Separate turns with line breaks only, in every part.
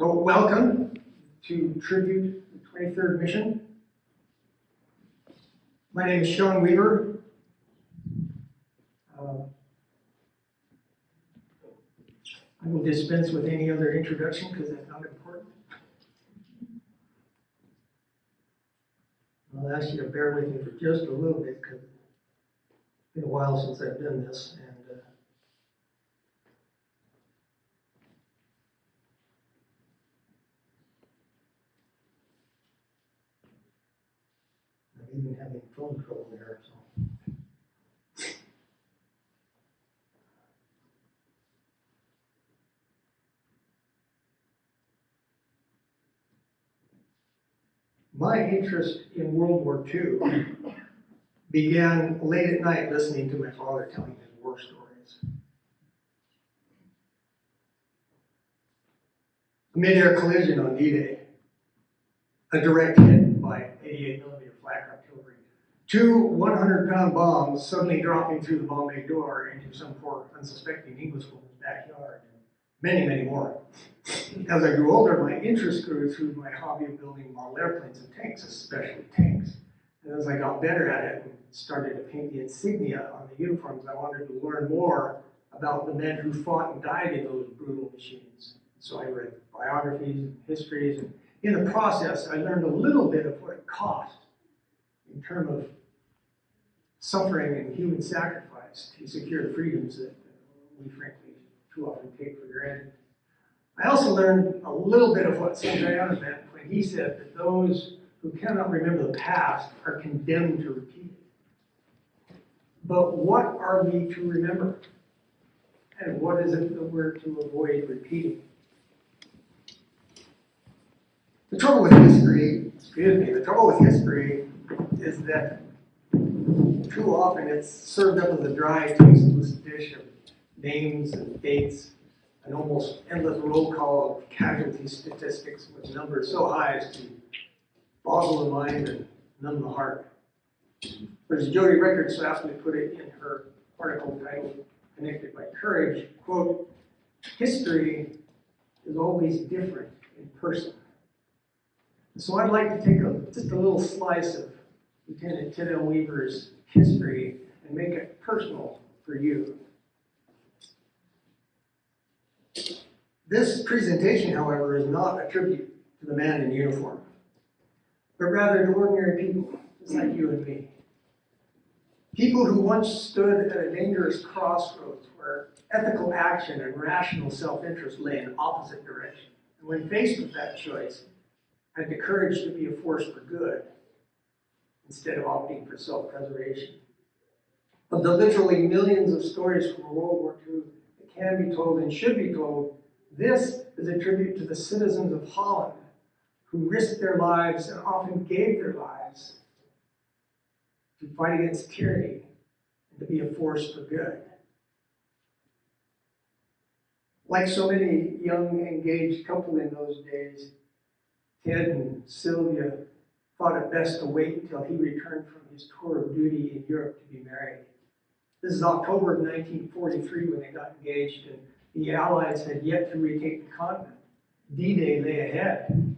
So welcome to Tribute the 23rd Mission. My name is Shaun Weaver. I will dispense with any other introduction because that's not important. I'll ask you to bear with me for just a little bit because it's been a while since I've done this. And I'm even having phone trouble there. So. My interest in World War II began late at night listening to my father telling his war stories. A mid-air collision on D-Day, a direct hit by 88mm flak artillery, two 100-pound bombs suddenly dropping through the bomb bay door into some poor unsuspecting Englishwoman's backyard, and many, many more. As I grew older, my interest grew through my hobby of building model airplanes and tanks, especially tanks. And as I got better at it and started to paint the insignia on the uniforms, I wanted to learn more about the men who fought and died in those brutal machines. So I read biographies and histories, and in the process, I learned a little bit of what it cost in terms of suffering and human sacrifice to secure the freedoms that we frankly too often take for granted. I also learned a little bit of what Sandriano meant when he said that those who cannot remember the past are condemned to repeat it. But what are we to remember? And what is it that we're to avoid repeating? The trouble with history, the trouble with history is that too often it's served up as a dry, tasteless dish of names and dates, an almost endless roll call of casualty statistics with numbers so high as to boggle the mind and numb the heart. But as Jody Rickard so aptly put it in her article titled Connected by Courage, quote, history is always different in person. So I'd like to take just a little slice of Lieutenant Shaun Weaver's history and make it personal for you. This presentation, however, is not a tribute to the man in uniform, but rather to ordinary people, just like you and me. People who once stood at a dangerous crossroads where ethical action and rational self-interest lay in opposite directions. And when faced with that choice, had the courage to be a force for good instead of opting for self-preservation. Of the literally millions of stories from World War II that can be told and should be told, this is a tribute to the citizens of Holland who risked their lives and often gave their lives to fight against tyranny and to be a force for good. Like so many young, engaged couple in those days, Ted and Sylvia thought it best to wait until he returned from his tour of duty in Europe to be married. This is October of 1943 when they got engaged, and the Allies had yet to retake the continent. D-Day lay ahead.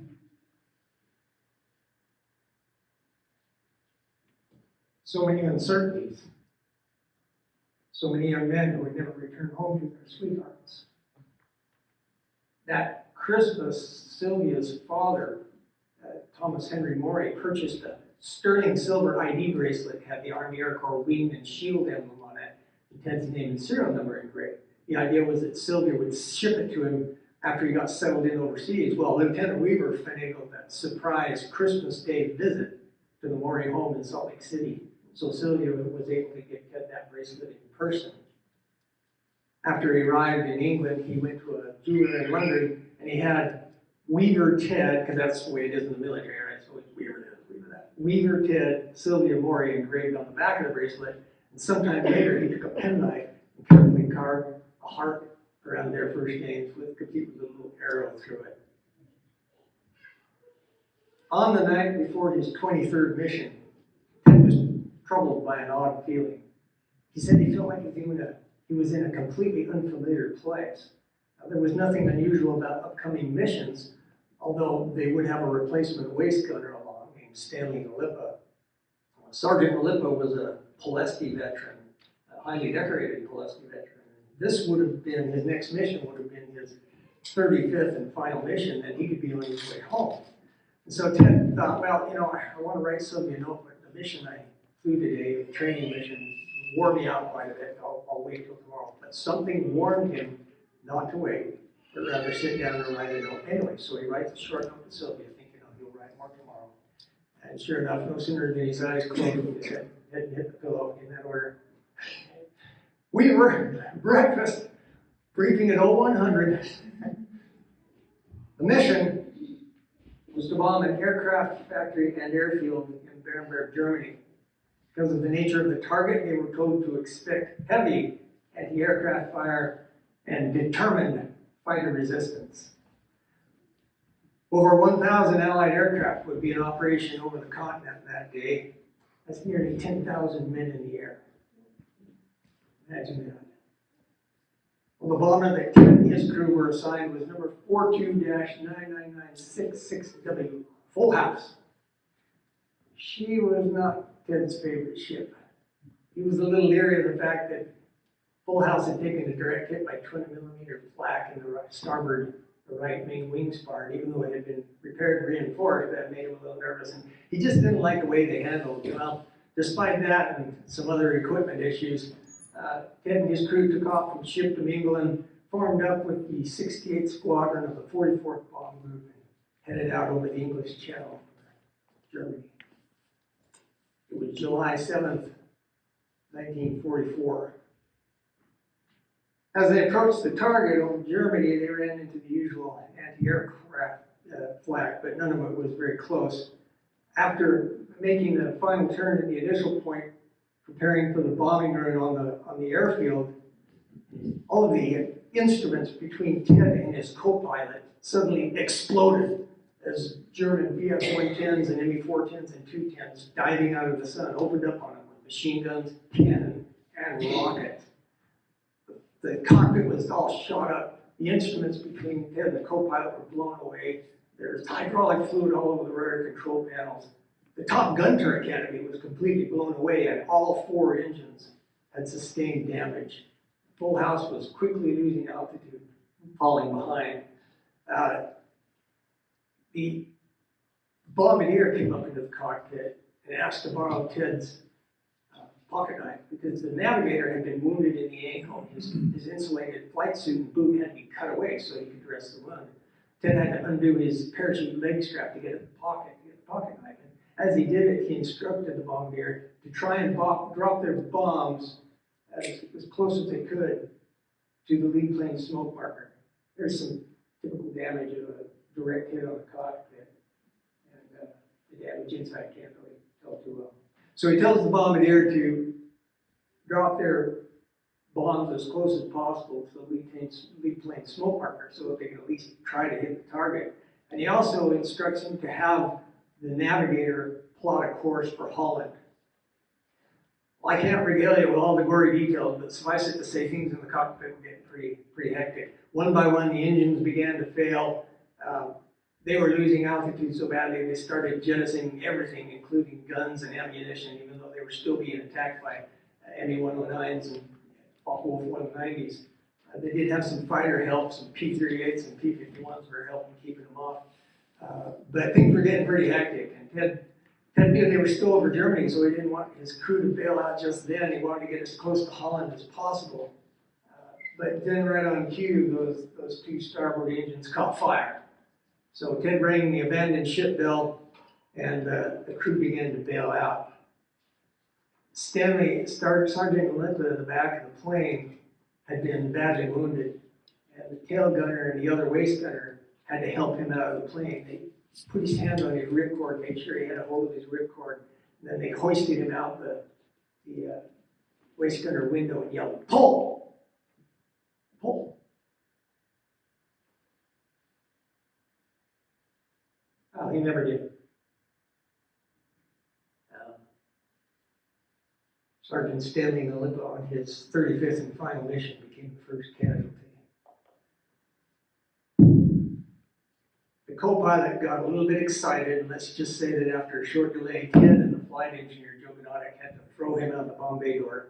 So many uncertainties. So many young men who would never return home to their sweethearts. That Christmas, Sylvia's father, Thomas Henry Morey, purchased a sterling silver ID bracelet that had the Army Air Corps wing and shield emblem on it, and Ted's name and serial number engraved. The idea was that Sylvia would ship it to him after he got settled in overseas. Well, Lieutenant Weaver finagled that surprise Christmas Day visit to the Morey home in Salt Lake City. So Sylvia was able to give Ted that bracelet in person. After he arrived in England, he went to a jeweler in London, and he had Weaver Ted, because that's the way it is in the military, right? So it's Weaver this, Weaver that. Weaver Ted, Sylvia Morey engraved on the back of the bracelet, and sometime later he took a penknife and carefully carved a heart around their first names with a little arrow through it. On the night before his 23rd mission, Ted was troubled by an odd feeling. He said he felt like he was in a completely unfamiliar place. There was nothing unusual about upcoming missions, although they would have a replacement waist gunner along named Stanley Nalipa. Sergeant Nalipa was a Pulaski veteran, a highly decorated Pulaski veteran. This would have been, his next mission would have been his 35th and final mission, and he could be on his way home. And so Ted thought, well, you know, I want to write somebody a note, but the mission I flew today, the training mission, wore me out quite a bit. I'll wait till tomorrow. But something warned him not to wait, but rather sit down and write a note anyway. So he writes a short note to Sylvia, thinking, oh, he'll write more tomorrow. And sure enough, no sooner than his eyes closed, his head hit the pillow in that order. Weaver, breakfast, briefing at 0100. The mission was to bomb an aircraft factory and airfield in Bernburg, Germany. Because of the nature of the target, they were told to expect heavy anti-aircraft fire and determined fighter resistance. Over 1,000 Allied aircraft would be in operation over the continent that day. That's nearly 10,000 men in the air. Imagine that. Well, the bomber that Ted and his crew were assigned was number 42-99966W, Full House. She was not Ted's favorite ship. He was a little leery of the fact that Full House had taken a direct hit by 20mm flak in the starboard, the right main wing spar, and even though it had been repaired and reinforced, that made him a little nervous. And he just didn't like the way they handled it. Well, despite that and some other equipment issues, Ted and his crew took off from ship to England, formed up with the 68th Squadron of the 44th Bomb Group, and headed out over the English Channel for Germany. It was July 7th, 1944. As they approached the target over Germany, they ran into the usual anti-aircraft flak, but none of it was very close. After making the final turn at the initial point, preparing for the bombing run on the airfield, all of the instruments between Ted and his co-pilot suddenly exploded as German BF-110s and ME-410s and 210s diving out of the sun opened up on them with machine guns, cannon, and rockets. The cockpit was all shot up. The instruments between Ted and the co-pilot were blown away. There's hydraulic fluid all over the rudder control panels. The top gun turret canopy was completely blown away, and all 4 engines had sustained damage. Full House was quickly losing altitude, falling behind. The bombardier came up into the cockpit and asked to borrow Ted's pocket knife because the navigator had been wounded in the ankle. His insulated flight suit and boot had to be cut away so he could dress the wound. Ted had to undo his parachute leg strap to get the pocket knife. And as he did it, he instructed the bombardier to try and drop their bombs as close as they could to the lead plane smoke marker. There's some typical damage of a direct hit on the cockpit, and the damage inside can't really tell too well. So he tells the bombardier to drop their bombs as close as possible to the lead plane smoke marker so that they can at least try to hit the target. And he also instructs him to have the navigator plot a course for Holland. Well, I can't regale you with all the gory details, but suffice it to say things in the cockpit were getting pretty hectic. One by one, the engines began to fail. They were losing altitude so badly they started jettisoning everything, including guns and ammunition, even though they were still being attacked by ME-109s and Wolf 190s. They did have some fighter help, some P-38s and P-51s were helping keeping them off. But things were getting pretty hectic, and Ted knew they were still over Germany, so he didn't want his crew to bail out just then. He wanted to get as close to Holland as possible. But then right on cue, those 2 starboard engines caught fire. So Ted rang the abandoned ship bell, and the crew began to bail out. Sergeant Nalipa in the back of the plane had been badly wounded, and the tail gunner and the other waist gunner had to help him out of the plane. They put his hand on his ripcord, made sure he had a hold of his ripcord, and then they hoisted him out the waist gunner window and yelled, "Pull! Pull!" He never did. Sergeant Stanley Nalipa on his 35th and final mission became the first casualty. co-pilot got a little bit excited, and let's just say that after a short delay, Ken and the flight engineer, Joe Gnotic, had to throw him out the bomb bay door.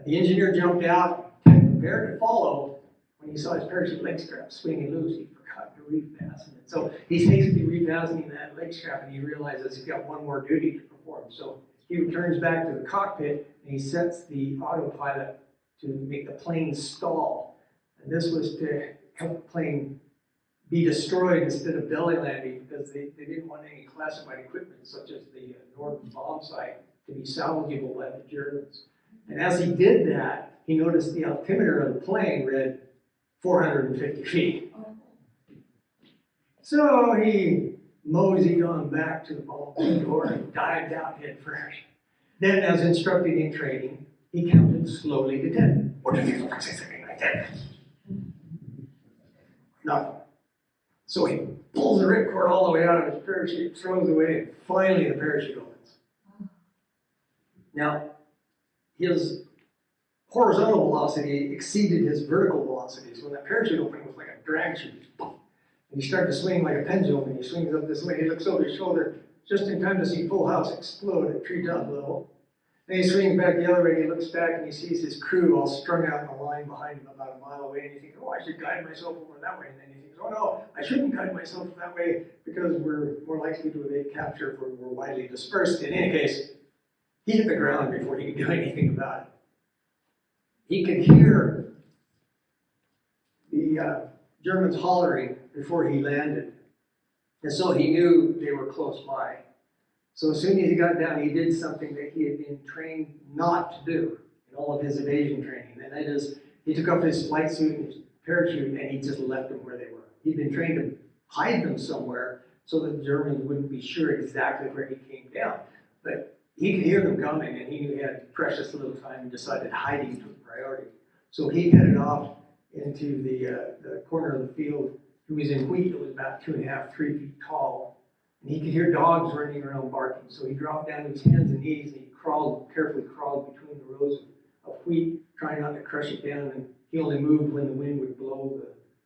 The engineer jumped out, Ken prepared to follow. When he saw his parachute leg strap swinging loose, he forgot to refasten it. So he's hastily refastening that leg strap, and he realizes he's got one more duty to perform. So he returns back to the cockpit, and he sets the autopilot to make the plane stall. And this was to help the plane be destroyed instead of belly landing, because they didn't want any classified equipment, such as the Norden bomb site, to be salvageable by the Germans. And as he did that, he noticed the altimeter of the plane read 450 feet. So he moseyed on back to the bomb bay door and dived out head first. Then, as instructed in training, he counted slowly to 10. 1, 2, 3, 4, 5, 6, 7, 8, 9, 10. Nothing. So he pulls the ripcord all the way out of his parachute, throws away, and finally the parachute opens. Now, his horizontal velocity exceeded his vertical velocity. So when that parachute opened, it was like a drag chute. And he started to swing like a pendulum, and he swings up this way. He looks over his shoulder just in time to see Full House explode at treetop level. Then he swings back the other way, and he looks back, and he sees his crew all strung out in a line behind him about a mile away. And he thinks, oh, I should guide myself over that way. And then he thinks, oh no, I shouldn't guide myself that way because we're more likely to evade capture if we're widely dispersed. In any case, he hit the ground before he could do anything about it. He could hear the Germans hollering before he landed. And so he knew they were close by. So as soon as he got down, he did something that he had been trained not to do in all of his evasion training. And that is, he took off his flight suit and his parachute, and he just left them where they were. He'd been trained to hide them somewhere so that the Germans wouldn't be sure exactly where he came down. But he could hear them coming, and he knew he had precious little time and decided hiding took priority. So he headed off into the corner of the field. He was in wheat that was about 2.5, 3 feet tall. And he could hear dogs running around barking. So he dropped down to his hands and knees, and he carefully crawled between the rows of wheat, trying not to crush it down. And he only moved when the wind would blow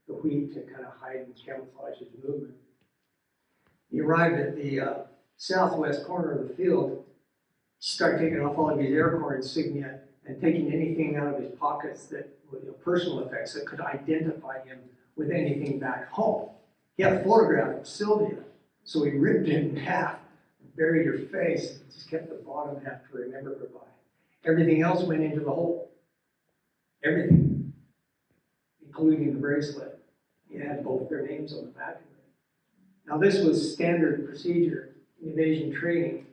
the wheat to kind of hide and camouflage his movement. He arrived at the southwest corner of the field, started taking off all of his air corps insignia and taking anything out of his pockets that were personal effects that could identify him with anything back home. He had a photograph of Sylvia, so he ripped it in half and buried her face and just kept the bottom half to remember her by. Everything else went into the hole. Everything, including the bracelet. He had both their names on the back of it. Now, this was standard procedure in evasion training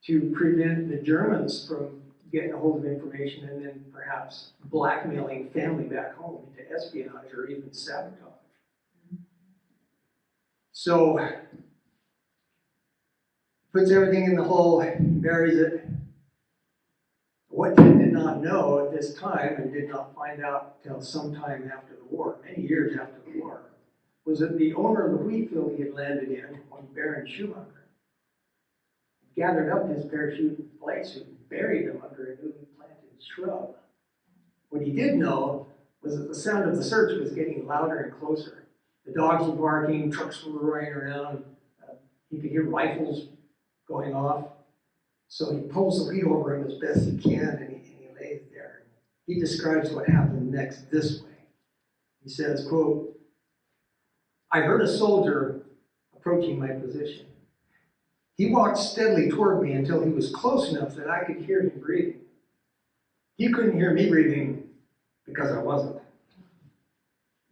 to prevent the Germans from getting a hold of information and then perhaps blackmailing family back home into espionage or even sabotage. So, puts everything in the hole, buries it. What Ted did not know at this time, and did not find out till sometime after the war, many years after the war, was that the owner of the wheat field he had landed in, one Baron Schumacher, gathered up his parachute and flight suit and buried them under a newly planted shrub. What he did know was that the sound of the search was getting louder and closer. The dogs were barking, trucks were roaring around, he could hear rifles going off. So he pulls the wheat over him as best he can, and he lays there. He describes what happened next this way. He says, quote, I heard a soldier approaching my position. He walked steadily toward me until he was close enough that I could hear him breathing. He couldn't hear me breathing because I wasn't.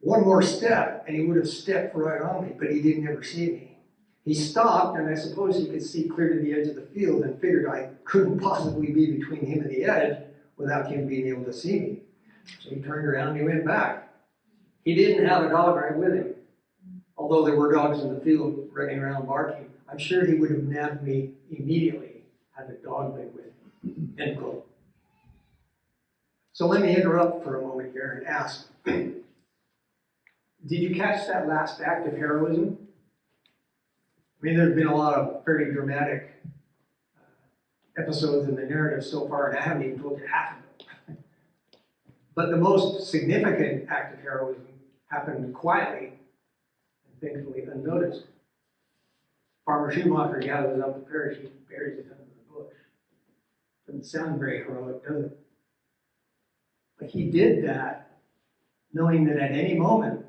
One more step, and he would have stepped right on me, but he didn't ever see me. He stopped, and I suppose he could see clear to the edge of the field and figured I couldn't possibly be between him and the edge without him being able to see me. So he turned around and he went back. He didn't have a dog right with him. Although there were dogs in the field running around barking, I'm sure he would have nabbed me immediately had the dog been with him. End quote. So let me interrupt for a moment here and ask, did you catch that last act of heroism? I mean, there's been a lot of fairly dramatic episodes in the narrative so far, and I haven't even told you half of them. But the most significant act of heroism happened quietly and thankfully unnoticed. Farmer Schumacher gathers up the parachute and buries it under the bush. Doesn't sound very heroic, does it? But he did that knowing that at any moment,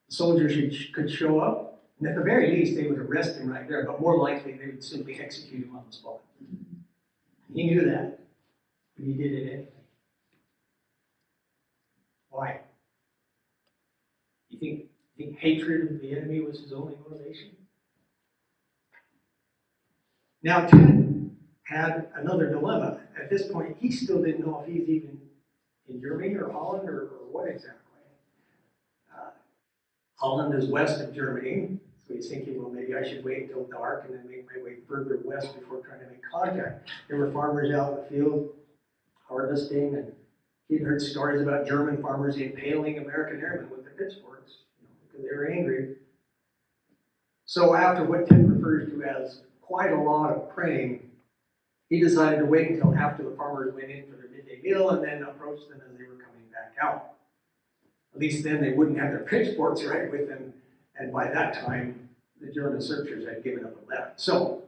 the soldiers could show up, and at the very least, they would arrest him right there, but more likely, they would simply execute him on the spot. He knew that, but he did it anyway. Why? You think hatred of the enemy was his only motivation? Now, Ted had another dilemma. At this point, he still didn't know if he's even in Germany or Holland or what exactly. Holland is west of Germany, so he's thinking, well, maybe I should wait until dark and then make my way further west before trying to make contact. There were farmers out in the field harvesting, and he'd heard stories about German farmers impaling American airmen with their pitchforks, because they were angry. So after what Ted refers to as quite a lot of praying, he decided to wait until after the farmers went in for their midday meal and then approached them as they were coming back out. At least then they wouldn't have their pitchforks right with them, and by that time, the German searchers had given up and left. So,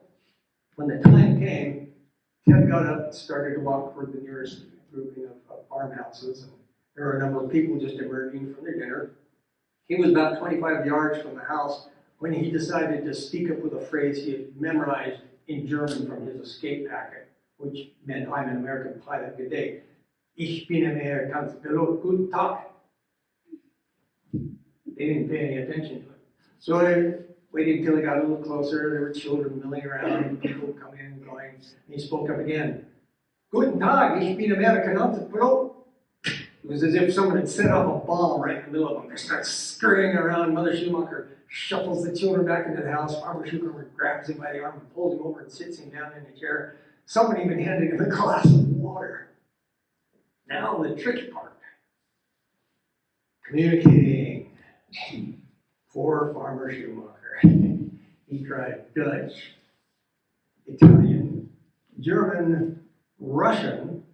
when the time came, Ted got up and started to walk toward the nearest grouping of farmhouses, and there were a number of people just emerging from their dinner. He was about 25 yards from the house when he decided to speak up with a phrase he had memorized in German from his escape packet, which meant, "I'm an American pilot, good day. Ich bin Amerikanspilot, guten Tag." They didn't pay any attention to it. So I waited until he got a little closer. There were children milling around, people coming in and going. And he spoke up again. "Guten Tag, ich bin Amerikanspilot." It was as if someone had set off a bomb right in the middle of them. They start scurrying around. Mother Schumacher shuffles the children back into the house. Farmer Schumacher grabs him by the arm and pulls him over and sits him down in a chair. Someone even handed him a glass of water. Now the tricky part. Communicating. Poor Farmer Schumacher. He tried Dutch, Italian, German, Russian.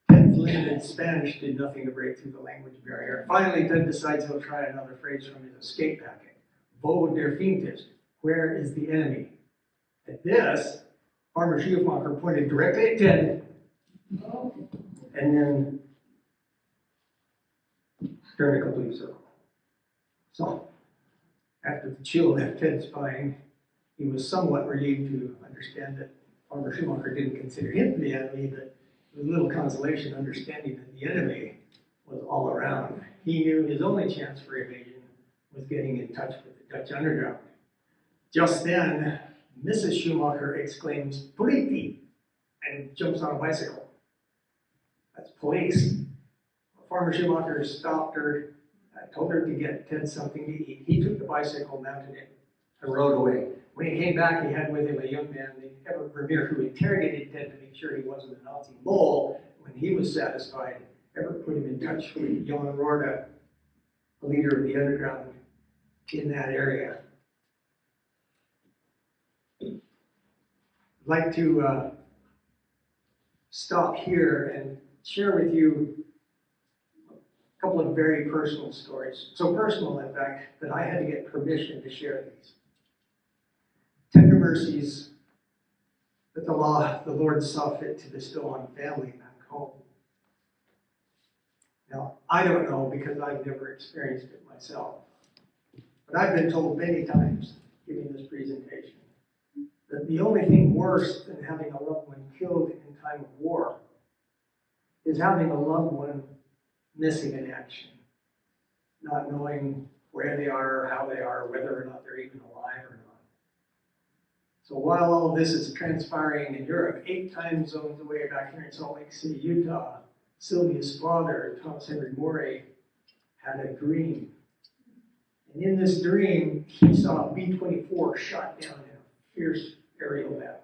Ted's limited Spanish did nothing to break through the language barrier. Finally, Ted decides he'll try another phrase from his escape packet. Wo der Feind ist? Where is the enemy? At this, Farmer Schumacher pointed directly at Ted, and then turned a complete circle. So, after the chill left Ted's spine, he was somewhat relieved to understand that Farmer Schumacher didn't consider him the enemy, but with little consolation understanding that the enemy was all around. He knew his only chance for evasion was getting in touch with the Dutch underground. Just then, Mrs. Schumacher exclaims, "Politie!" and jumps on a bicycle. That's police. Farmer Schumacher stopped her, told her to get Ted something to eat. He took the bicycle, mounted it, and rode away. When he came back, he had with him a young man named Everett Vermeer, who interrogated Ted to make sure he wasn't a Nazi mole. When he was satisfied, Everett put him in touch with Jan Rorda, the leader of the underground in that area. I'd like to stop here and share with you a couple of very personal stories. So personal, in fact, that I had to get permission to share these. Tender mercies that the Lord saw fit to bestow on family back home. Now, I don't know because I've never experienced it myself, but I've been told many times giving this presentation that the only thing worse than having a loved one killed in time of war is having a loved one missing in action, not knowing where they are, how they are, whether or not they're even alive or not. So while all of this is transpiring in Europe, 8 time zones away back here in Salt Lake City, Utah, Sylvia's father, Thomas Henry Morey, had a dream. And in this dream, he saw a B-24 shot down in a fierce aerial battle.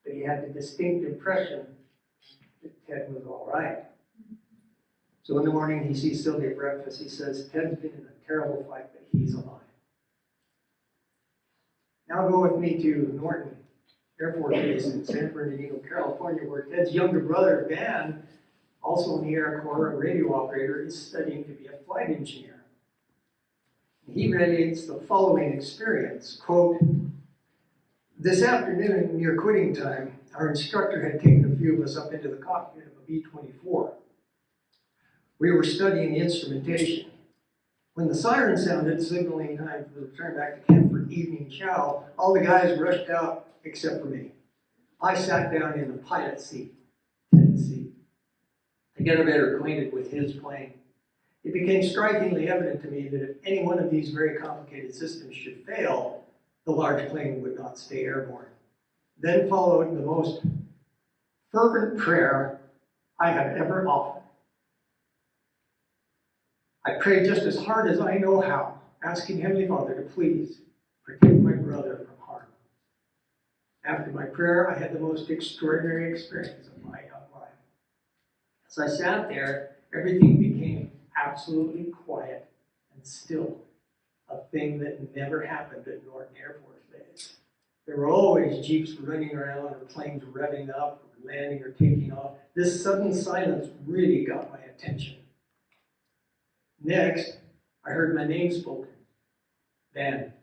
But he had the distinct impression that Ted was all right. So in the morning, he sees Sylvia at breakfast. He says, "Ted's been in a terrible fight, but he's alive." Now go with me to Norton Air Force Base in San Bernardino, California, where Ted's younger brother, Dan, also in the Air Corps, a radio operator, is studying to be a flight engineer. He relates the following experience, quote, "This afternoon, near quitting time, our instructor had taken a few of us up into the cockpit of a B-24. We were studying the instrumentation. When the siren sounded, signaling time for the return back to camp for evening chow, all the guys rushed out except for me. I sat down in the pilot seat, Tennessee, to get better acquainted with his plane. It became strikingly evident to me that if any one of these very complicated systems should fail, the large plane would not stay airborne. Then followed the most fervent prayer I have ever offered. I prayed just as hard as I know how, asking Heavenly Father to please protect my brother from harm. After my prayer, I had the most extraordinary experience of my young life. As I sat there, everything became absolutely quiet and still, a thing that never happened at Norton Air Force Base. There were always jeeps running around or planes revving up or landing or taking off. This sudden silence really got my attention. Next, I heard my name spoken, Dan.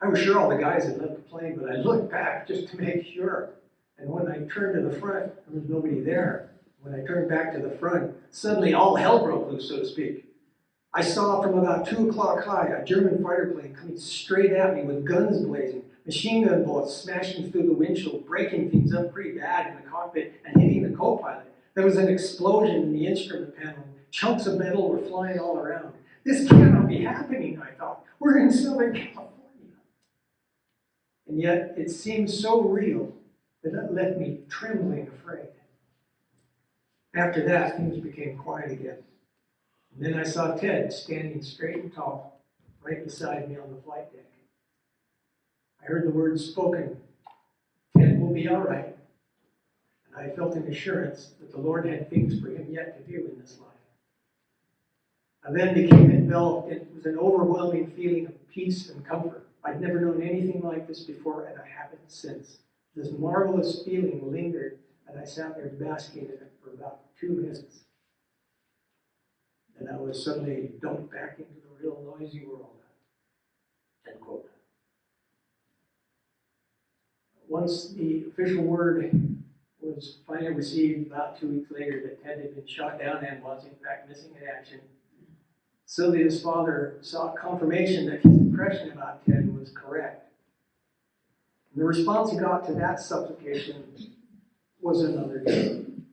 I was sure all the guys had left the plane, but I looked back just to make sure. And when I turned to the front, there was nobody there. When I turned back to the front, suddenly all hell broke loose, so to speak. I saw from about 2 o'clock high a German fighter plane coming straight at me with guns blazing, machine gun bullets smashing through the windshield, breaking things up pretty bad in the cockpit and hitting the co-pilot. There was an explosion in the instrument panel. Chunks of metal were flying all around. This cannot be happening, I thought. We're in Southern California. And yet it seemed so real that it left me trembling afraid. After that, things became quiet again. And then I saw Ted standing straight and tall, right beside me on the flight deck. I heard the words spoken, "Ted will be all right." And I felt an assurance that the Lord had things for him yet to do in this life. I then became enveloped. It was an overwhelming feeling of peace and comfort. I'd never known anything like this before, and I haven't since. This marvelous feeling lingered, and I sat there basking in it for about 2 minutes. And I was suddenly dumped back into the real noisy world. End quote. Once the official word was finally received about 2 weeks later that Ted had been shot down and was in fact missing in action, Sylvia's father sought confirmation that his impression about Ted was correct. And the response he got to that supplication was another dream.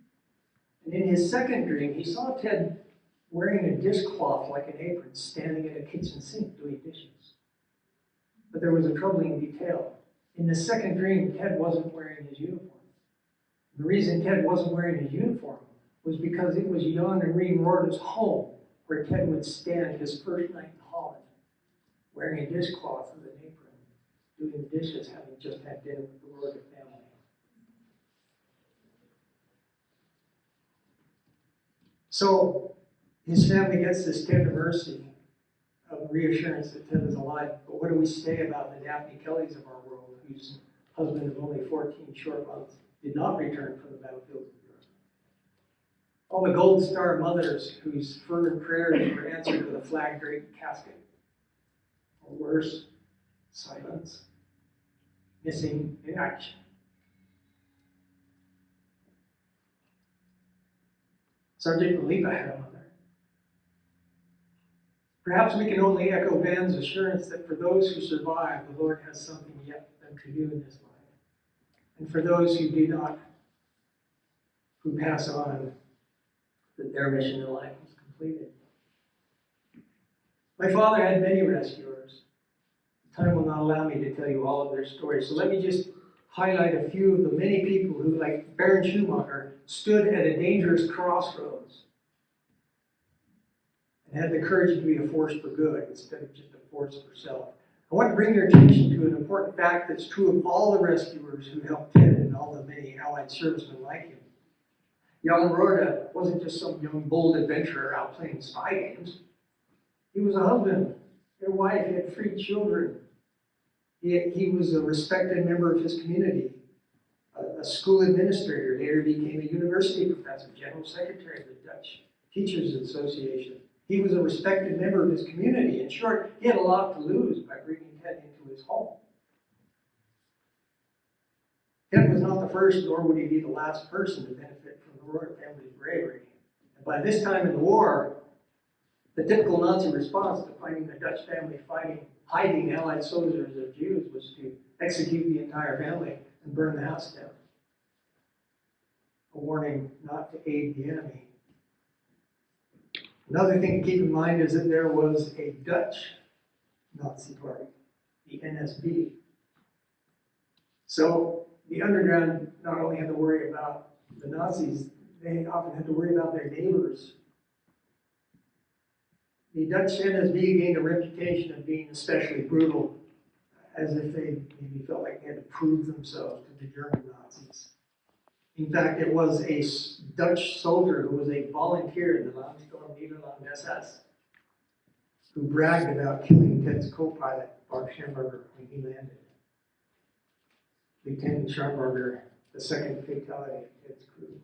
And in his second dream, he saw Ted wearing a dishcloth like an apron, standing at a kitchen sink doing dishes. But there was a troubling detail. In the second dream, Ted wasn't wearing his uniform. The reason Ted wasn't wearing his uniform was because it was Jan and Reen Rorda's home, where Ted would stand his first night in Holland, wearing a dishcloth with an apron, doing the dishes, having just had dinner with the Rorda family. So his family gets this tender mercy of reassurance that Ted is alive. But what do we say about the Daphne Kellys of our world, whose husband of only 14 short months did not return from the battlefield of Europe? All the Gold Star mothers whose fervent prayers were answered with a flag-draped casket. Or worse, silence, missing in action. Sergeant Malipa had a mother. Perhaps we can only echo Van's assurance that for those who survive, the Lord has something yet for them to do in this life. And for those who do not, who pass on, that their mission in life is completed. My father had many rescuers. Time will not allow me to tell you all of their stories, so let me just highlight a few of the many people who, like Baron Schumacher, stood at a dangerous crossroads and had the courage to be a force for good instead of just a force for self. I want to bring your attention to an important fact that's true of all the rescuers who helped Ted and all the many Allied servicemen like him. Jan Rorda wasn't just some young, bold adventurer out playing spy games. He was a husband, a wife, he had 3 children. He was a respected member of his community, a school administrator, later became a university professor, general secretary of the Dutch Teachers Association. He was a respected member of his community. In short, he had a lot to lose by bringing Ted into his home. Ted was not the first, nor would he be the last person to benefit from the royal family's bravery. And by this time in the war, the typical Nazi response to finding the Dutch family hiding Allied soldiers of Jews was to execute the entire family and burn the house down. A warning not to aid the enemy. Another thing to keep in mind is that there was a Dutch Nazi party, the NSB. So the underground not only had to worry about the Nazis, they often had to worry about their neighbors. The Dutch NSB gained a reputation of being especially brutal, as if they maybe felt like they had to prove themselves to the German Nazis. In fact, it was a Dutch soldier who was a volunteer in the Landsturm Niederland SS who bragged about killing Ted's co-pilot, Bart Schamberger, when he landed. Lieutenant Schamberger, the second fatality of Ted's crew.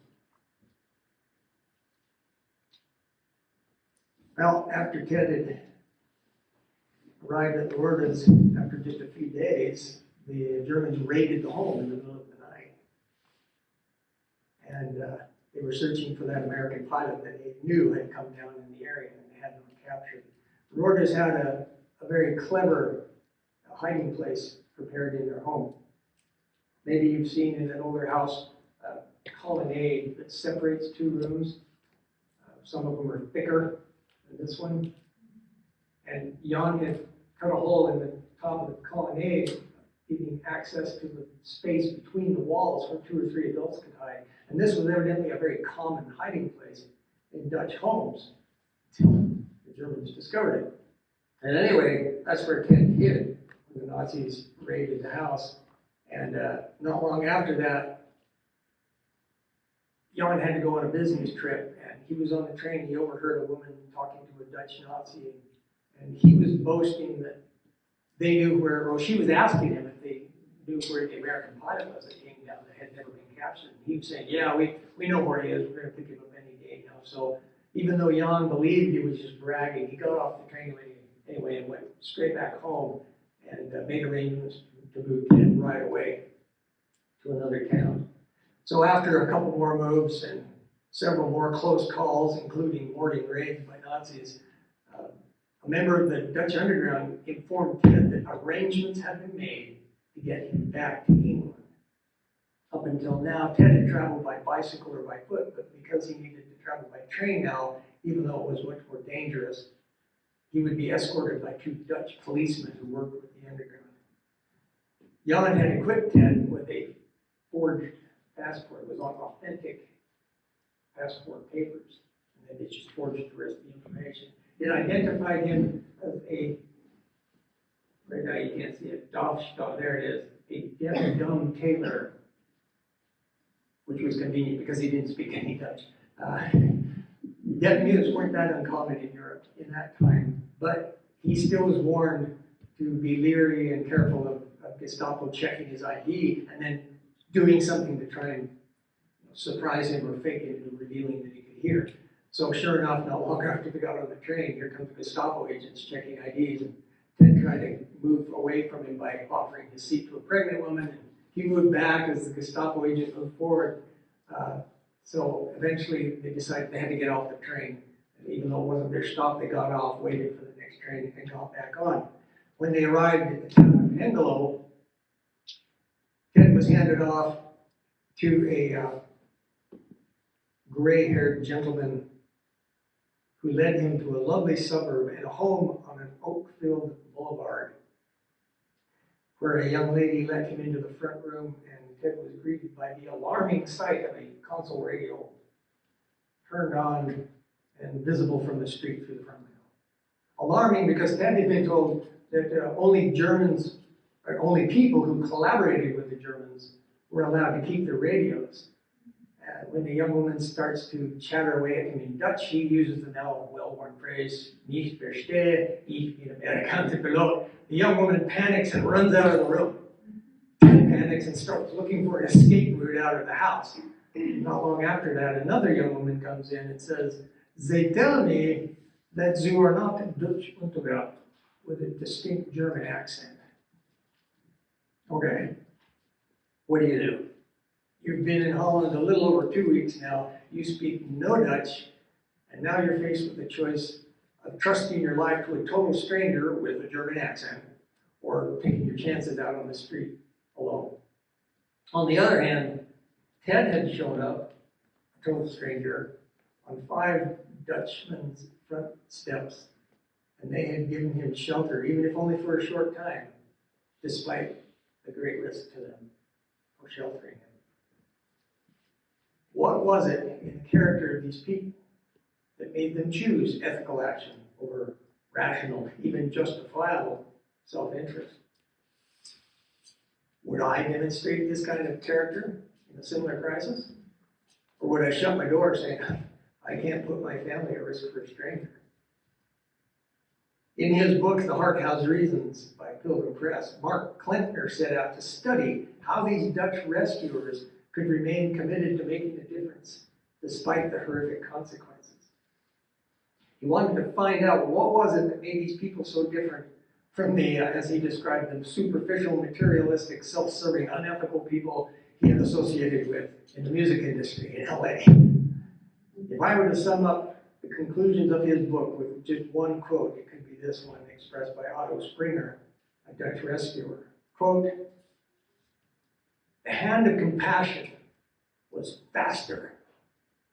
Well, after Ted had arrived at Lourdes, after just a few days, the Germans raided the home in the middle of the night. And they were searching for that American pilot that they knew had come down in the area and they had not captured. Lourdes had a very clever hiding place prepared in their home. Maybe you've seen in an older house a colonnade that separates two rooms. Some of them are thicker than this one. And Jan had cut a hole in the top of the colonnade, giving access to the space between the walls where 2 or 3 adults could hide. And this was evidently a very common hiding place in Dutch homes until the Germans discovered it. And anyway, that's where Ted hid when the Nazis raided the house. And not long after that, Jan had to go on a business trip, and he was on the train. He overheard a woman talking to a Dutch Nazi, and he was boasting that they knew where, well, she was asking him if they knew where the American pilot was that came down that had never been captured. And he was saying, yeah, we know where he is. We're going to pick him up any day now. So even though Jan believed he was just bragging, he got off the train anyway and went straight back home and made arrangements to move Ted right away to another town. So after a couple more moves and several more close calls, including morning raids by Nazis, a member of the Dutch underground informed Ted that arrangements had been made to get him back to England. Up until now, Ted had traveled by bicycle or by foot, but because he needed to travel by train now, even though it was much more dangerous, he would be escorted by 2 Dutch policemen who worked with the underground. Jan had equipped Ted with a forged passport. It was on authentic passport papers, and then they just forged the rest of the information. It identified him as a, right now you can't see it, Dorfstadt, there it is, a deaf and dumb tailor, which was convenient because he didn't speak any Dutch. Deaf mutes weren't that uncommon in Europe in that time, but he still was warned to be leery and careful of Gestapo checking his ID and then doing something to try and surprise him or fake him into revealing that he could hear. So sure enough, not long after they got on the train, here comes the Gestapo agents checking IDs, and Ted tried to move away from him by offering his seat to a pregnant woman, and he moved back as the Gestapo agent moved forward. So eventually they decided they had to get off the train. And even though it wasn't their stop, they got off, waited for the next train, and got back on. When they arrived at the town of Hengelo, Ted was handed off to a gray-haired gentleman who led him to a lovely suburb and a home on an oak-filled boulevard, where a young lady let him into the front room, and Ted was greeted by the alarming sight of a console radio turned on and visible from the street through the front window. Alarming because Ted had been told that only Germans, or only people who collaborated with the Germans were allowed to keep their radios. When the young woman starts to chatter away at him in Dutch, he uses the now well-worn phrase, "Nicht verstehe, ich bin Amerikaanse Pilot." The young woman panics and runs out of the room. Ted panics and starts looking for an escape route out of the house. Not long after that, another young woman comes in and says, "They tell me that Sie are not Dutch Unterwerp with a distinct German accent. Okay, what do? You've been in Holland a little over 2 weeks now. You speak no Dutch, and now you're faced with the choice of trusting your life to a total stranger with a German accent, or taking your chances out on the street alone. On the other hand, Ted had shown up, a total stranger, on 5 Dutchmen's front steps, and they had given him shelter, even if only for a short time, despite the great risk to them for sheltering him. What was it in the character of these people that made them choose ethical action over rational, even justifiable self-interest? Would I demonstrate this kind of character in a similar crisis? Or would I shut my door saying, I can't put my family at risk for a stranger? In his book, The Heart Has Reasons by Pilgrim Press, Mark Klempner set out to study how these Dutch rescuers could remain committed to making a difference despite the horrific consequences. He wanted to find out what was it that made these people so different from the, as he described them, superficial, materialistic, self-serving, unethical people he had associated with in the music industry in LA. If I were to sum up the conclusions of his book with just one quote, it could be this one expressed by Otto Springer, a Dutch rescuer. Quote, "The hand of compassion was faster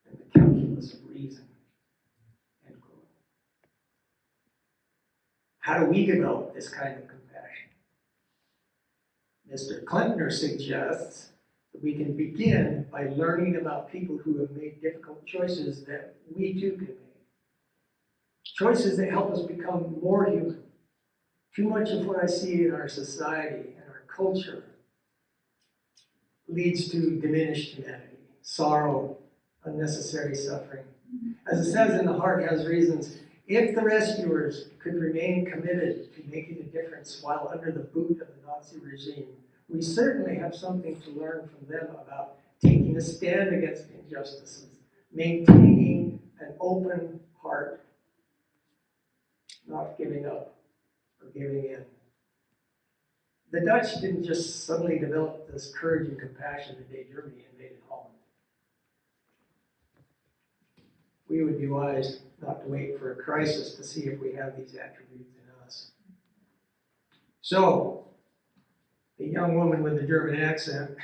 than the calculus of reason." End quote. How do we develop this kind of compassion? Mr. Klempner suggests that we can begin by learning about people who have made difficult choices that we too can make. Choices that help us become more human. Too much of what I see in our society and our culture leads to diminished humanity, sorrow, unnecessary suffering. As it says in The Heart Has Reasons, if the rescuers could remain committed to making a difference while under the boot of the Nazi regime, we certainly have something to learn from them about taking a stand against injustices, maintaining an open heart, not giving up or giving in. The Dutch didn't just suddenly develop this courage and compassion the day Germany invaded Holland. We would be wise not to wait for a crisis to see if we have these attributes in us. So, the young woman with the German accent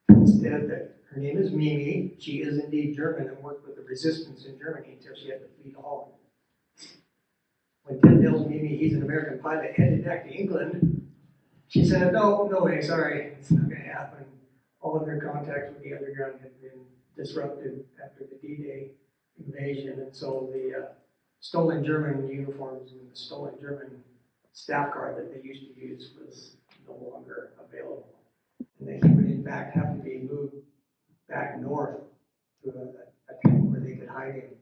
tells Ted that her name is Mimi. She is indeed German and worked with the resistance in Germany until she had to flee to Holland. When Ted tells Mimi he's an American pilot headed back to England, she said, no way, sorry, it's not going to happen. All of their contacts with the underground had been disrupted after the D-Day invasion, and so the stolen German uniforms and the stolen German staff car that they used to use was no longer available. And that he would in fact have to be moved back north to a tent where they could hide him.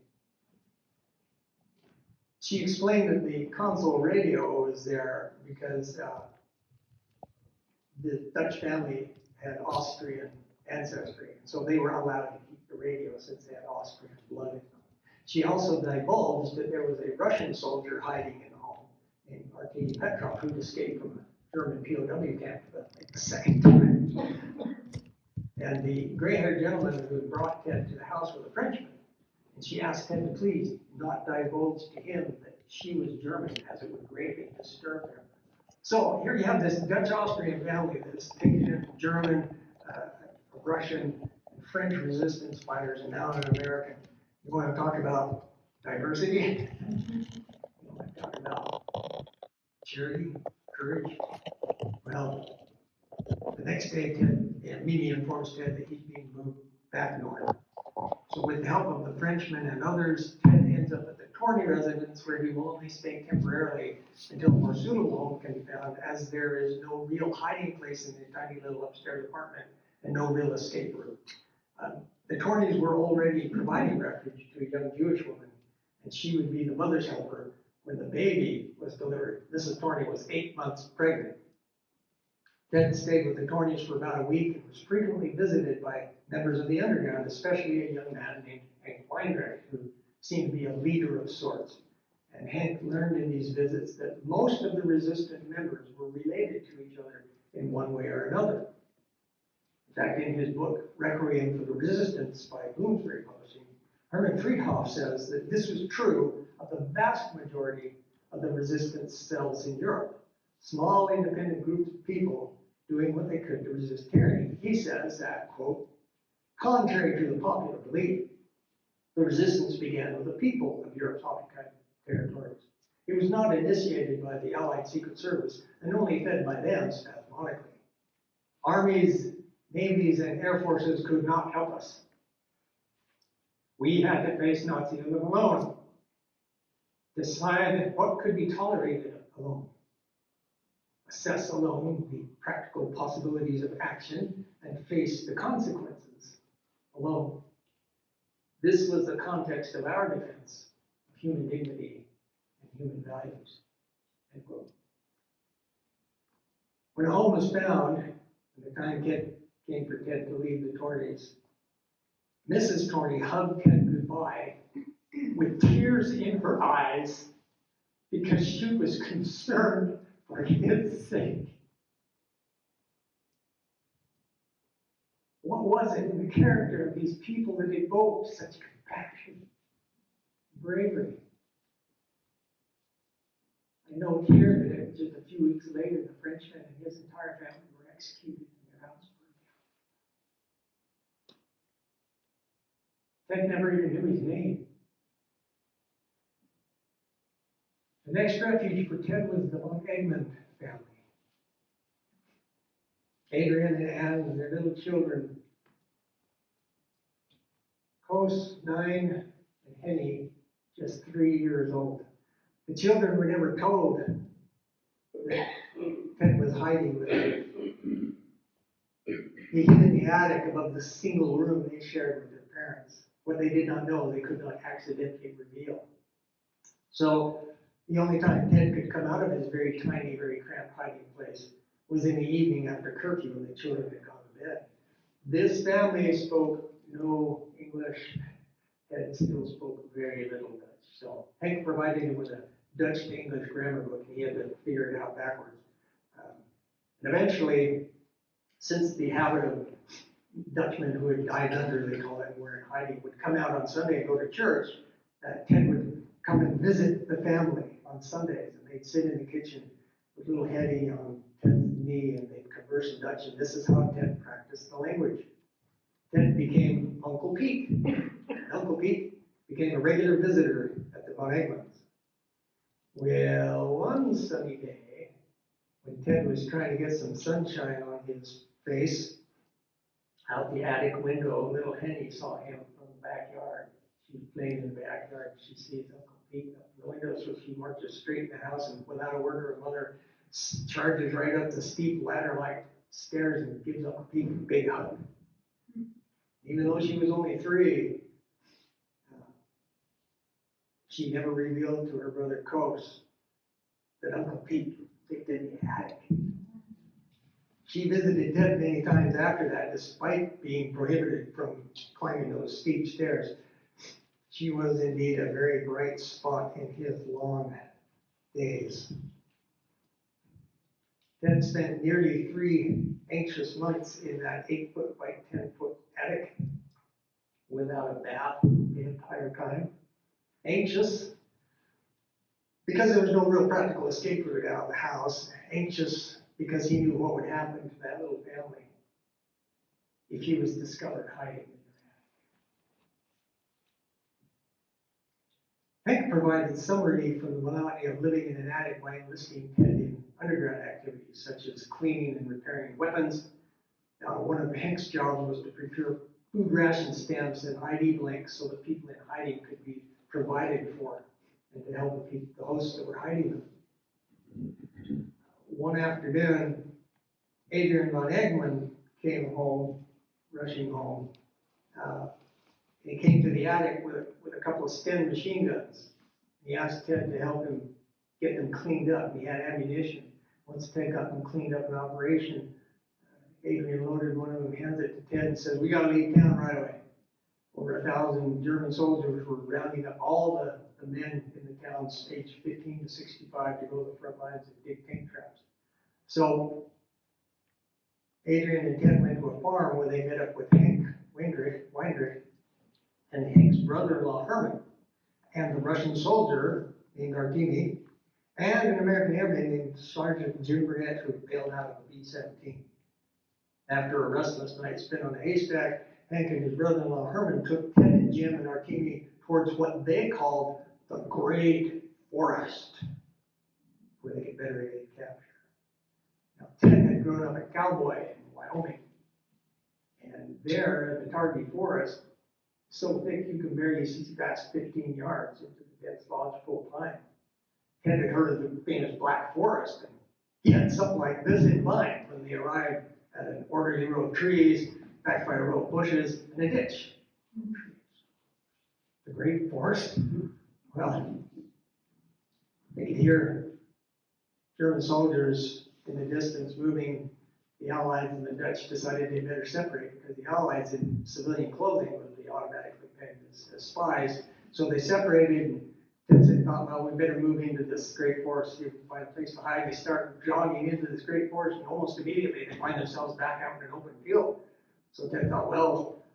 She explained that the console radio was there because the Dutch family had Austrian ancestry, and so they were allowed to keep the radio since they had Austrian blood in them. She also divulged that there was a Russian soldier hiding in the home named Arkady Petrov who'd escaped from a German POW camp for the second time. And the gray-haired gentleman who had brought Ted to the house was a Frenchman, and she asked Ted to please not divulge to him that she was German, as it would greatly disturb him. So here you have this Dutch-Austrian family that's taken in German, Russian, and French resistance fighters, and now an American. You want to talk about diversity? You want to talk about charity, courage? Well, the next day, Mimi informs Ted that he's being moved back north. So with the help of the Frenchmen and others, Ted ends up at the Torney residence, where he will only stay temporarily until a more suitable home can be found, as there is no real hiding place in the tiny little upstairs apartment and no real escape route. The Torneys were already providing refuge to a young Jewish woman, and she would be the mother's helper when the baby was delivered. Mrs. Torney was 8 months pregnant. Ted stayed with the Torneys for about a week and was frequently visited by members of the underground, especially a young man named Hank Weinreich, who seemed to be a leader of sorts. And Hank learned in these visits that most of the resistant members were related to each other in one way or another. In fact, in his book, Requiem for the Resistance by Bloomsbury Publishing, Hermann Friedhof says that this was true of the vast majority of the resistance cells in Europe. Small independent groups of people doing what they could to resist tyranny. He says that, quote, contrary to the popular belief, the resistance began with the people of Europe's occupied territories. It was not initiated by the Allied Secret Service and only fed by them spasmodically. Armies, navies, and air forces could not help us. We had to face Nazism alone, decide what could be tolerated alone, assess alone the practical possibilities of action, and face the consequences alone. This was the context of our defense of human dignity and human values. End quote. When a home was found, and the time came for Ted to leave the Torneys, Mrs. Torney hugged Ted goodbye with tears in her eyes because she was concerned for his sake. What was it in the character of these people that evoked such compassion, bravery? I note here that just a few weeks later, the Frenchman and his entire family were executed in their house. Ted never even knew his name. The next refuge for Ted was the von Egmont family. Adrian and Anne and their little children, Kos, 9, and Henny, just 3 years old. The children were never told that Ted was hiding with them. He hid in the attic above the single room they shared with their parents. What they did not know, they could not accidentally reveal. So the only time Ted could come out of his very tiny, very cramped hiding place was in the evening after curfew when the children had gone to bed. This family spoke no English. Ted still spoke very little Dutch. So Hank provided him with a Dutch to English grammar book, and he had to figure it out backwards. And eventually, since the habit of Dutchmen who had died under, they call it, were in hiding, would come out on Sunday and go to church, Ted would come and visit the family on Sundays, and they'd sit in the kitchen with little Hetty on Ted's knee, and they'd converse in Dutch, and this is how Ted practiced the language. Ted became Uncle Pete. Uncle Pete became a regular visitor at the von Egmonts. Well, one sunny day, when Ted was trying to get some sunshine on his face, out the attic window, little Henny saw him from the backyard. She was playing in the backyard. She sees Uncle Pete up the window, so she marches straight in the house, and without a word, her mother charges right up the steep ladder-like stairs and gives Uncle Pete a big hug. Even though she was only 3, she never revealed to her brother Kos that Uncle Pete lived in the attic. She visited Ted many times after that, despite being prohibited from climbing those steep stairs. She was indeed a very bright spot in his long days. Ted spent nearly 3 anxious months in that 8-foot by 10-foot attic without a bath the entire time. Anxious because there was no real practical escape route out of the house. Anxious because he knew what would happen to that little family if he was discovered hiding in their attic. Hank provided some relief from the monotony of living in an attic by enlisting Ted in underground activities such as cleaning and repairing weapons. One of Hank's jobs was to procure food ration stamps and ID blanks so that people in hiding could be provided for and to help the hosts that were hiding them. One afternoon, Adrian von Egmont came home, rushing home. He came to the attic with a couple of Sten machine guns. He asked Ted to help him get them cleaned up. He had ammunition. Once Ted got them cleaned up in operation, Adrian loaded one of them, hands it to Ted, and said, "We got to leave town right away." Over 1,000 German soldiers were rounding up all the the men in the towns aged 15 to 65 to go to the front lines and dig tank traps. So Adrian and Ted went to a farm where they met up with Hank Weindrich and Hank's brother-in-law Herman, and the Russian soldier named Artemi, and an American airman named Sergeant Jim Burnett, who bailed out of a B-17. After a restless night spent on the haystack, Hank and his brother-in-law Herman took Ted and Jim and Artemi towards what they called the Great Forest, where they could better evade capture. Now, Ted had grown up a cowboy in Wyoming, and there, the Targhee Forest, so thick you can barely see past 15 yards into the dense lodge full time. Ted had heard of the famous Black Forest, and he had something like this in mind when they arrived at an orderly row of trees, backed by a row of bushes and a ditch. The Great Forest? Well, they could hear German soldiers in the distance moving. The Allies and the Dutch decided they better separate because the Allies in civilian clothing would be automatically pegged as spies. So they separated, and they thought, well, we better move into this great forest, see if we can find a place to hide. They start jogging into this great forest, and almost immediately they find themselves back out in an open field. So Ted thought, well,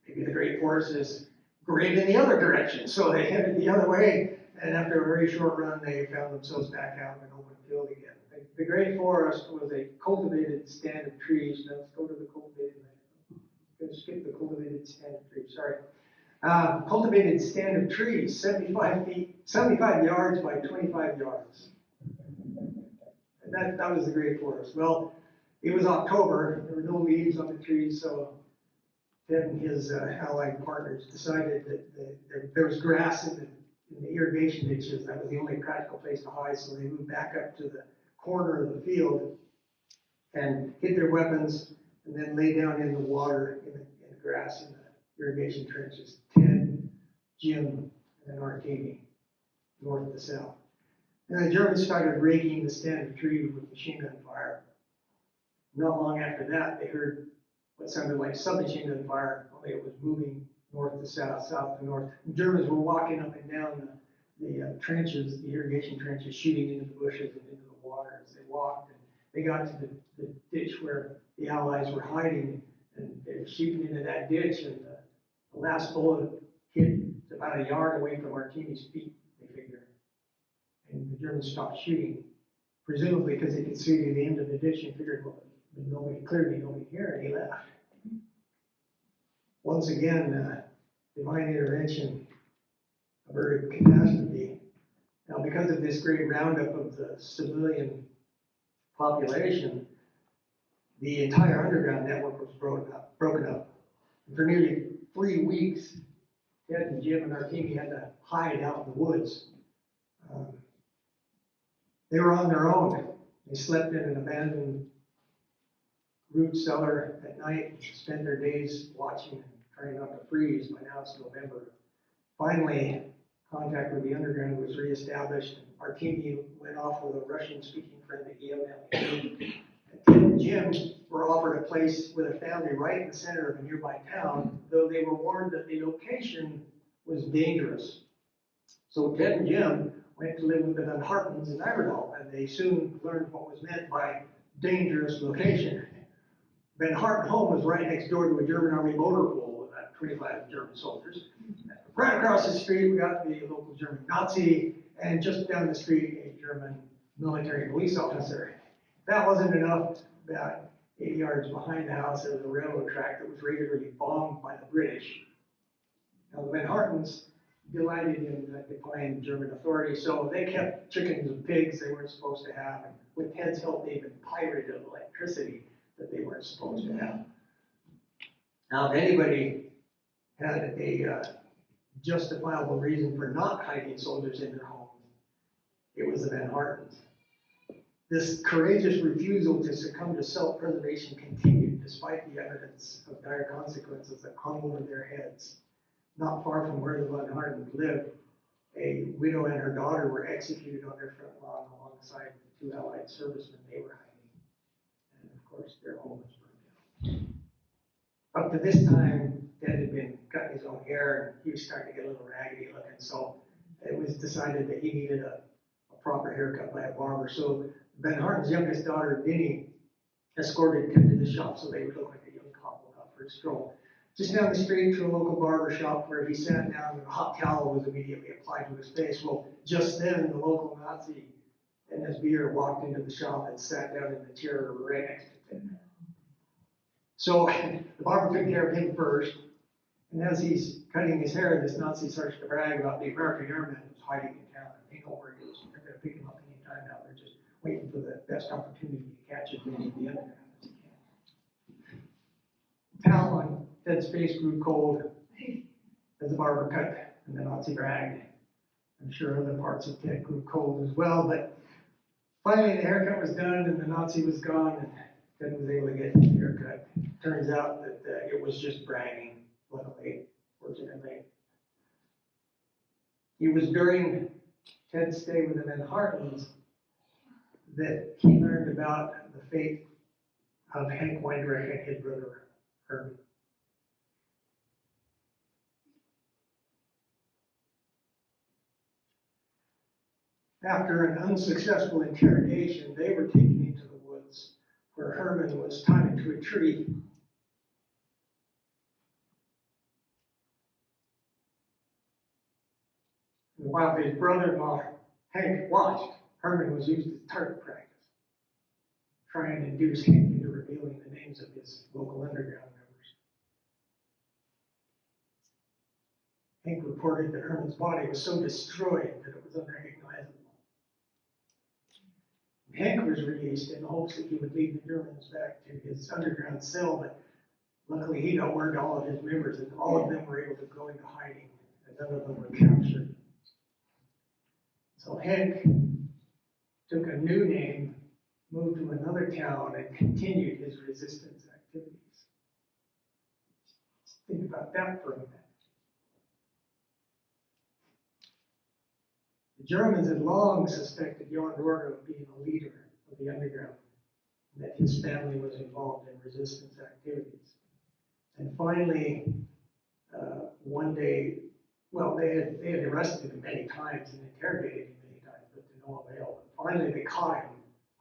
maybe the great forest is great in the other direction. So they headed the other way, and after a very short run, they found themselves back out in an open field again. The Great Forest was a cultivated stand of trees. Now let's go to the cultivated land. Let's skip the cultivated stand of trees, sorry. Cultivated stand of trees, 75 yards by 25 yards. And that was the Great Forest. Well, it was October. There were no leaves on the trees, so Ted and his allied partners decided that there was grass in the irrigation ditches. That was the only practical place to hide, so they moved back up to the corner of the field and hid their weapons and then lay down in the water, in the grass, in the irrigation trenches. Ted, Jim, and then Artemi, north to south. And the Germans started raking the stand of trees with machine gun fire. Not long after that, they heard what sounded like submachine gun fire, only it was moving north to south, south to north. The Germans were walking up and down the trenches, the irrigation trenches, shooting into the bushes and into the water as they walked. And they got to the ditch where the Allies were hiding, and they were shooting into that ditch, and the last bullet hit about a yard away from Artemi's feet, they figure. And the Germans stopped shooting, presumably because they could see to the end of the ditch and figured, well, clearly nobody here, and he left. Once again, divine intervention averted catastrophe. Now, because of this great roundup of the civilian population, the entire underground network was broken up. And for nearly 3 weeks, Ted and Jim and Artemi had to hide out in the woods. They were on their own. They slept in an abandoned root cellar at night, spent their days watching and trying not to freeze. By now it's November. Finally, contact with the underground was reestablished, and Artemi went off with a Russian-speaking friend at Yale. Ted and Jim were offered a place with a family right in the center of a nearby town, though they were warned that the location was dangerous. So Ted and Jim went to live with the Van Hartens in Iredell, and they soon learned what was meant by dangerous location. Van Harten home was right next door to a German army motor pool with about 25 German soldiers. Right across the street, we got the local German Nazi, and just down the street, a German military police officer. That wasn't enough. About 80 yards behind the house, there was a railroad track that was regularly bombed by the British. Now, the Van Hartens delighted in defying German authority, so they kept chickens and pigs they weren't supposed to have, and with Ted's help, they even pirated electricity that they weren't supposed to have. Now, if anybody had a justifiable reason for not hiding soldiers in their homes, it was the Van Hartens. This courageous refusal to succumb to self-preservation continued despite the evidence of dire consequences that hung over their heads. Not far from where the Van Hartens lived, a widow and her daughter were executed on their front lawn alongside the 2 Allied servicemen they were hiding. And of course, their home was burned down. Up to this time, Ted had been cutting his own hair, and he was starting to get a little raggedy looking. So it was decided that he needed a proper haircut by a barber. So Ben Harton's youngest daughter, Vinnie, escorted him to the shop so they would look like a young couple out for a stroll. Just down the street to a local barber shop where he sat down and a hot towel was immediately applied to his face. Well, just then the local Nazi and his beard walked into the shop and sat down in the chair right next to him. So the barber took care of him first, and as he's cutting his hair, this Nazi starts to brag about the American airman who's hiding in town. They know where he is. They're going to pick him up any time now. They're just waiting for the best opportunity to catch him in the underground as he can. Towel on Ted's face grew cold as the barber cut, and the Nazi bragged. I'm sure other parts of Ted grew cold as well, but finally the haircut was done and the Nazi was gone, and Ted was able to get his haircut. Turns out that it was just bragging, luckily, fortunately. It was during Ted's stay with the Manhattans that he learned about the fate of Hank Weinreich and his brother Herman. After an unsuccessful interrogation, they were taken into the woods where Herman was tied to a tree. And while his brother-in-law Hank watched, Herman was used as target practice, trying to induce Hank into revealing the names of his local underground members. Hank reported that Herman's body was so destroyed that it was unrecognizable. Hank was released in the hopes that he would lead the Germans back to his underground cell, but luckily he got word to all of his members, and all of them were able to go into hiding, and none of them were captured. So Hank took a new name, moved to another town, and continued his resistance activities. Just think about that for a minute. The Germans had long suspected Jan Rorga of being a leader of the underground, and that his family was involved in resistance activities. And finally, one day, well, they had arrested him many times and interrogated him many times, but to no avail. And finally, they caught him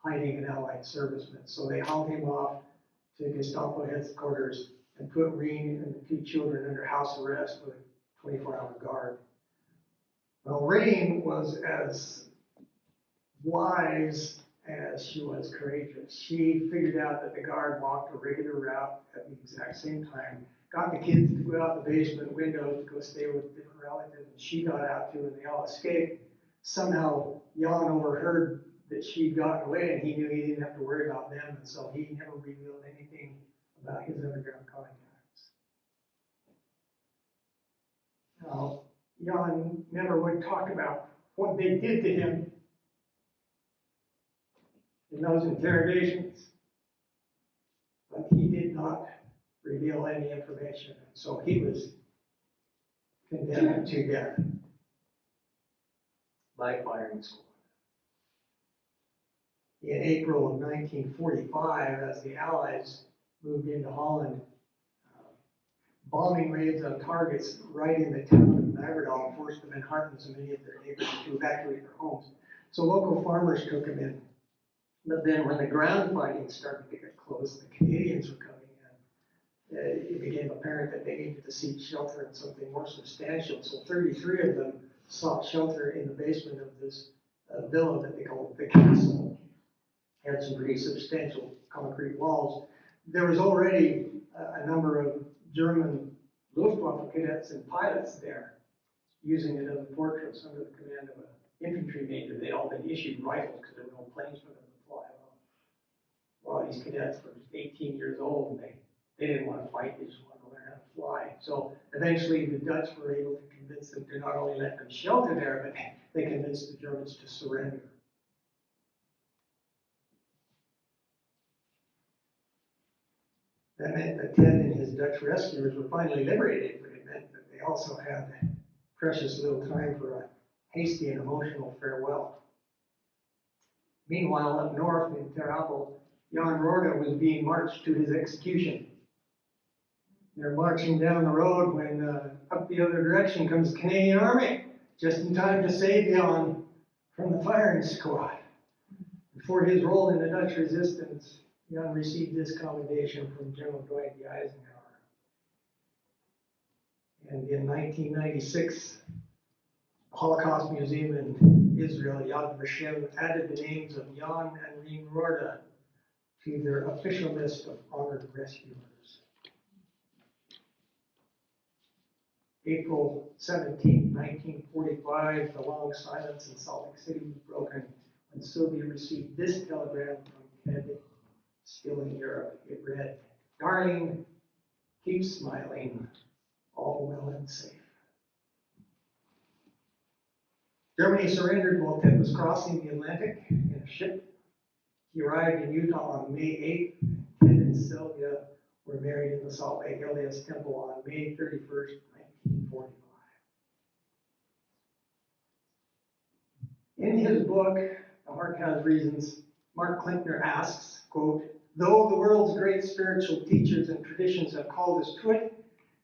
hiding an Allied serviceman. So they hauled him off to Gestapo headquarters and put Reen and the two children under house arrest with a 24-hour guard. Well, Reen was as wise as she was courageous. She figured out that the guard walked a regular route at the exact same time, got the kids to go out the basement windows to go stay with different relatives, and she got out too, and they all escaped. Somehow, Jan overheard that she'd gotten away, and he knew he didn't have to worry about them, and so he never revealed anything about his underground contacts. Now, Jan never would talk about what they did to him in those interrogations, but he did not reveal any information, so he was condemned to death by firing squad. In April of 1945, as the Allies moved into Holland, bombing raids on targets right in the town of Nagerdal forced the Manhattans and many of their neighbors to evacuate their homes. So local farmers took them in. But then when the ground fighting started to get close, the Canadians were coming in. It became apparent that they needed to seek shelter in something more substantial. So 33 of them sought shelter in the basement of this villa that they called the castle. It had some pretty substantial concrete walls. There was already a number of German Luftwaffe cadets and pilots there, using it as a fortress under the command of an infantry major. They'd all been issued rifles because there were no planes for them to fly on. Well, these cadets were just 18 years old, and they didn't want to fight, they just wanted to learn how to fly. So eventually the Dutch were able to convince them to not only let them shelter there, but they convinced the Germans to surrender. That meant that Ted and his Dutch rescuers were finally liberated, but it meant that they also had precious little time for a hasty and emotional farewell. Meanwhile, up north in Ter Apel, Jan Rorga was being marched to his execution. They're marching down the road when up the other direction comes the Canadian Army. just in time to save Jan from the firing squad. For his role in the Dutch resistance, Jan received this commendation from General Dwight D. Eisenhower. And in 1996, the Holocaust Museum in Israel, Yad Vashem, added the names of Jan and Rien Rorda to their official list of honored rescuers. April 17, 1945, the long silence in Salt Lake City was broken when Sylvia received this telegram from Ted, still in Europe. It read, "Darling, keep smiling, all well and safe." Germany surrendered while Ted was crossing the Atlantic in a ship. He arrived in Utah on May 8th. Ted and Sylvia were married in the Salt Lake LDS Temple on May 31st, 1945. In his book, The Heart Has Reasons, Mark Klinkner asks, quote, "Though the world's great spiritual teachers and traditions have called us to it,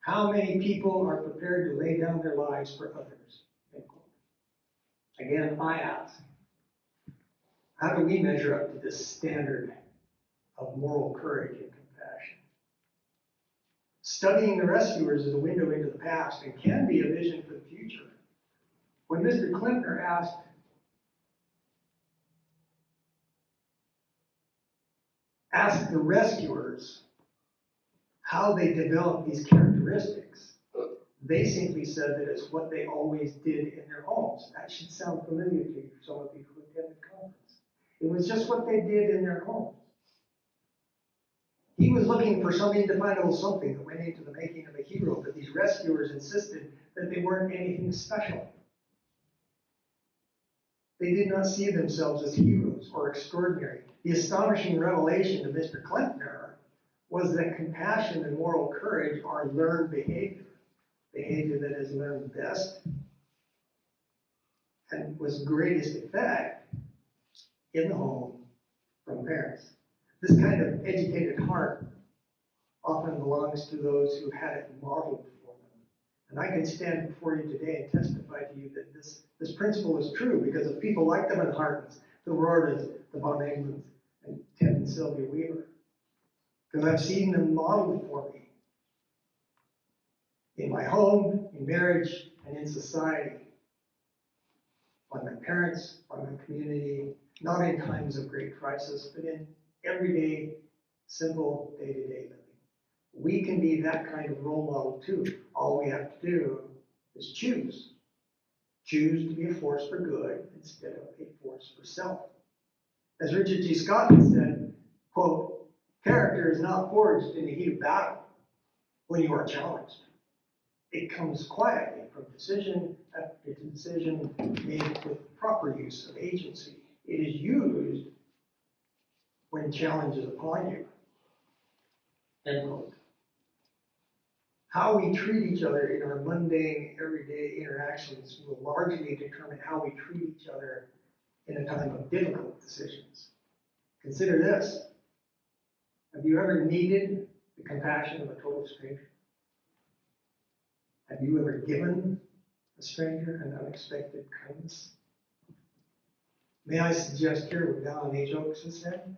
how many people are prepared to lay down their lives for others?" End quote. Again, I ask, how do we measure up to this standard of moral courage and compassion? Studying the rescuers is a window into the past and can be a vision for the future. When Mr. Klinkner asked the rescuers how they developed these characteristics, they simply said that it's what they always did in their homes. That should sound familiar to you, some of you who attended the conference. It was just what they did in their homes. He was looking for some indefinable something that went into the making of a hero, but these rescuers insisted that they weren't anything special. They did not see themselves as heroes or extraordinary. The astonishing revelation to Mr. Klinkner was that compassion and moral courage are learned behavior that is learned best and was greatest effect in the home from parents. This kind of educated heart often belongs to those who had it modeled for them. And I can stand before you today and testify to you that this principle is true because of people like the Van Hartens, the Rordas, the Von Egmonds, and Ted and Sylvia Weaver. Because I've seen them modeled for me in my home, in marriage, and in society. By my parents, by my community, not in times of great crisis, but in everyday, simple, day-to-day living. We can be that kind of role model too. All we have to do is choose. Choose to be a force for good instead of a force for self. As Richard G. Scott said, quote, "Character is not forged in the heat of battle when you are challenged. It comes quietly from decision after decision made with proper use of agency. It is used when challenge is upon you." End quote. How we treat each other in our mundane, everyday interactions will largely determine how we treat each other in a time of difficult decisions. Consider this. Have you ever needed the compassion of a total stranger? Have you ever given a stranger an unexpected kindness? May I suggest here what Alan H. Oakes has said?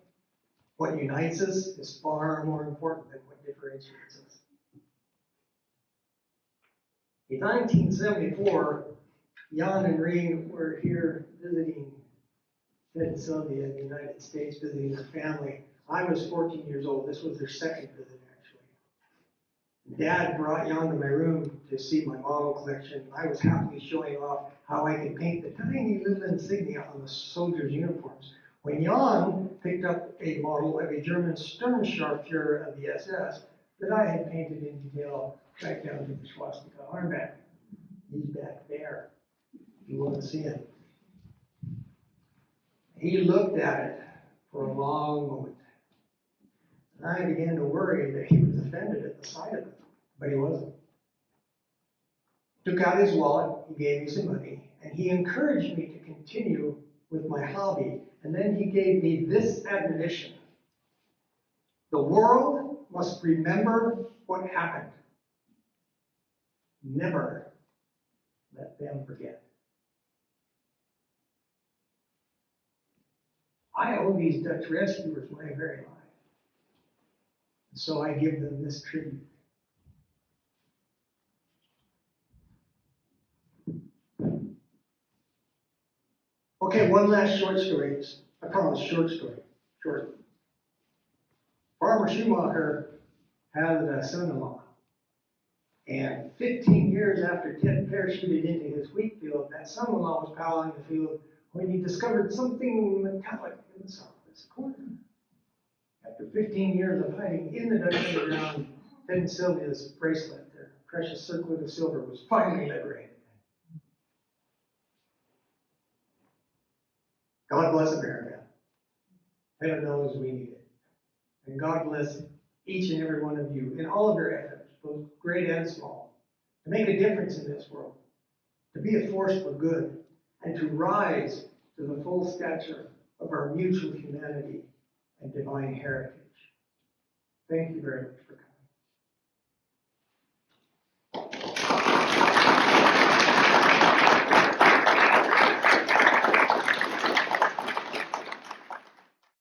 What unites us is far more important than what differentiates us. In 1974, Jan and Rien were here visiting Ted and Sylvia in the United States, visiting their family. I was 14 years old. This was their second visit, actually. Dad brought Jan to my room to see my model collection. I was happily showing off how I could paint the tiny little insignia on the soldiers' uniforms. When Jan picked up a model of a German Sturmscharführer of the SS that I had painted in detail right down to the swastika armband. He's back there. You want to see him. He looked at it for a long moment. And I began to worry that he was offended at the sight of it, but he wasn't. Took out his wallet, he gave me some money, and he encouraged me to continue with my hobby. And then he gave me this admonition. The world must remember what happened. Never let them forget. I owe these Dutch rescuers my very life. And so I give them this tribute. Okay, one last short story. I promise, short story. Short. Farmer Schumacher had a son-in-law. And 15 years after Ted parachuted into his wheat field, that son-in-law was plowing the field when he discovered something metallic in the southwest corner. After 15 years of hiding in the Dutch underground, Ted and Sylvia's bracelet, their precious circlet of silver, was finally liberated. God bless America. Heaven knows we need it. And God bless each and every one of you in all of your efforts, both great and small, to make a difference in this world, to be a force for good, and to rise to the full stature of our mutual humanity and divine heritage. Thank you very much for coming.